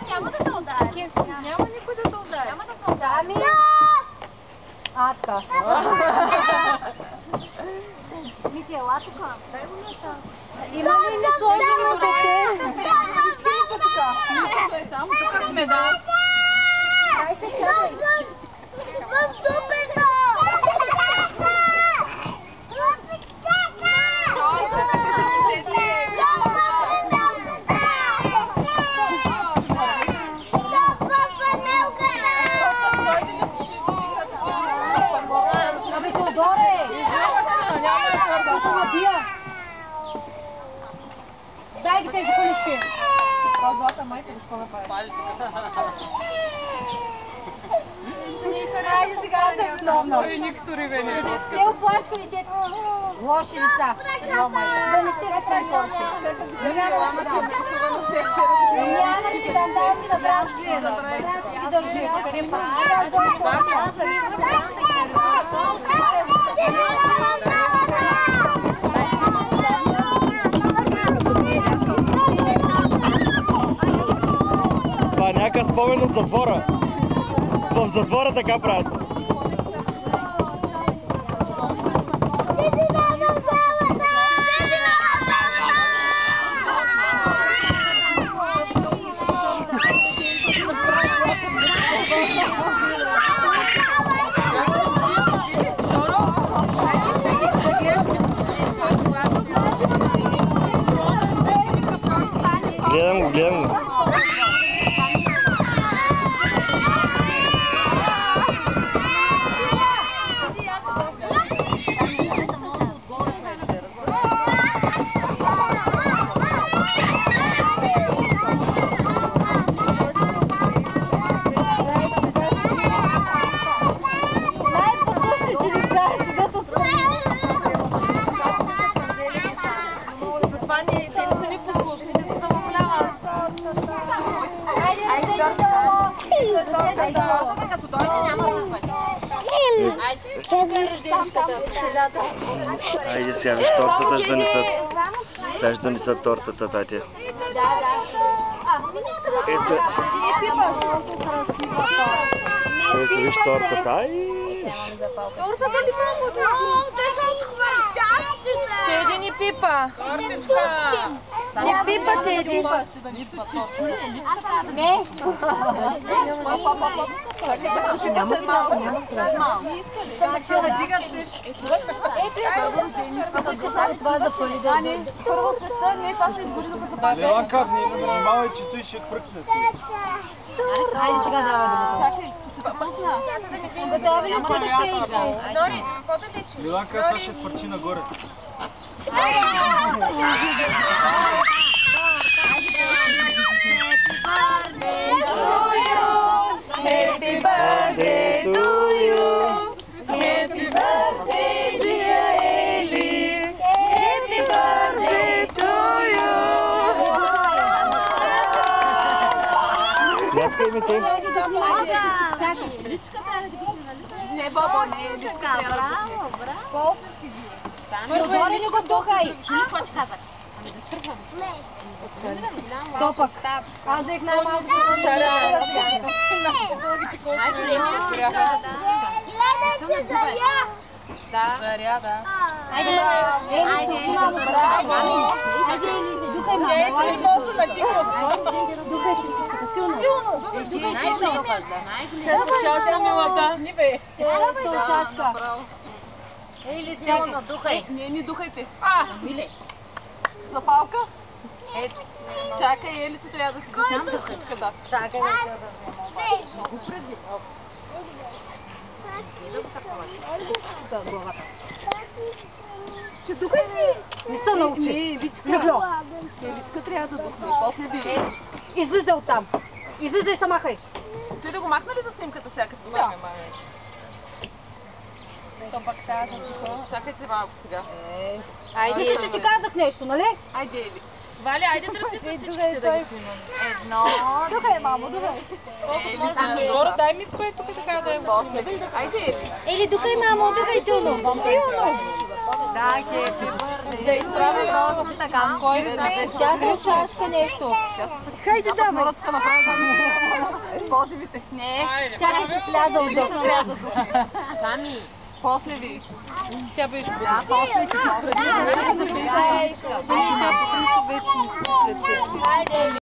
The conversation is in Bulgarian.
Няма да те удари. Няма никой да те удари. Сами? Така. Мити, ела тук. Дай го нещо. Има ли несложено дете? Всички ли са тук? Нито е там, тук сме, да. Дайте сядай. В дупето! Абе, Теодоре! Дай ги тези колички. Това злата майка ли скоро прави? Хайде сега да се вновно. Те оплашка детето. Лоши деца. Да не стигат към корче. Няма да ти дам, давам ги на брат. Брат ще ги държи. Това е някакъв спомен от затвора. В затвора така правят. Гледам го, гледам го. Айде сега, виж тортата, ще донесат. Сега ще донесат тортата, татя. Ето. Ето, виж тортата. Тортата ли мамата? Те са отхвърчащите! Теди ни пипа. Не пипате един. Не. Няма страх, няма страх. Ето я първо ще стане това за пали да е. Първо свеща, не, това ще изгори докато западе. Леланка, внимавай, че той ще хвъркне си. Хайде сега давай да го. Чакай, Готови ли сте да пеете? Дори, по-далече. Леланка, сега ще хвърчи нагоре. Happy birthday to you. Happy birthday, dear Eli. Happy birthday to you. Пляскай ми ти. Чакай. Личка трябва да ги си, не, Бобо, не, личка трябва да ги си. Браво. Теодоре ли го духай? Чули какво ти казах? Топък. Аз дех най-малко ще Заря, да. Айде, Ели, ти мамо, браво. Айде, Ели, духай мамо. Ели, колко на тихо. Духай всичката, силно. Духай силно. Шашка, милата. Ни бе. Ела, шашка. Ели, силно, духай. Не, ни духайте. Миле. Запалка? Ето. Чакай, Елито трябва да си духнем дъщичката. Чакай да се да Много преди. Ще духаш ли? Не се научи. Не, Вичка. Загло. Еличка трябва да духне. После ви. Излизай оттам. Излизай, се махай. Той да го махна ли за снимката сега, като духаме, маме? То пак сега за тихо. Чакайте малко сега. Мисля, че ти казах нещо, нали? Айде, Ели. Валя, айде тръгни с всичките да ги снимам. Едно. Духай, мамо, духай. Дора, дай ми това тук така да е после. Айде. Или духай, мамо, духай силно. Силно. Да, да изправя ножната към кой Чакай шашка нещо. Хайде давай. Мора тук направя позивите. Не. Чакай, ще сляза отдолу. Сами. После ви. Тя беше Да, после ти. Хайде.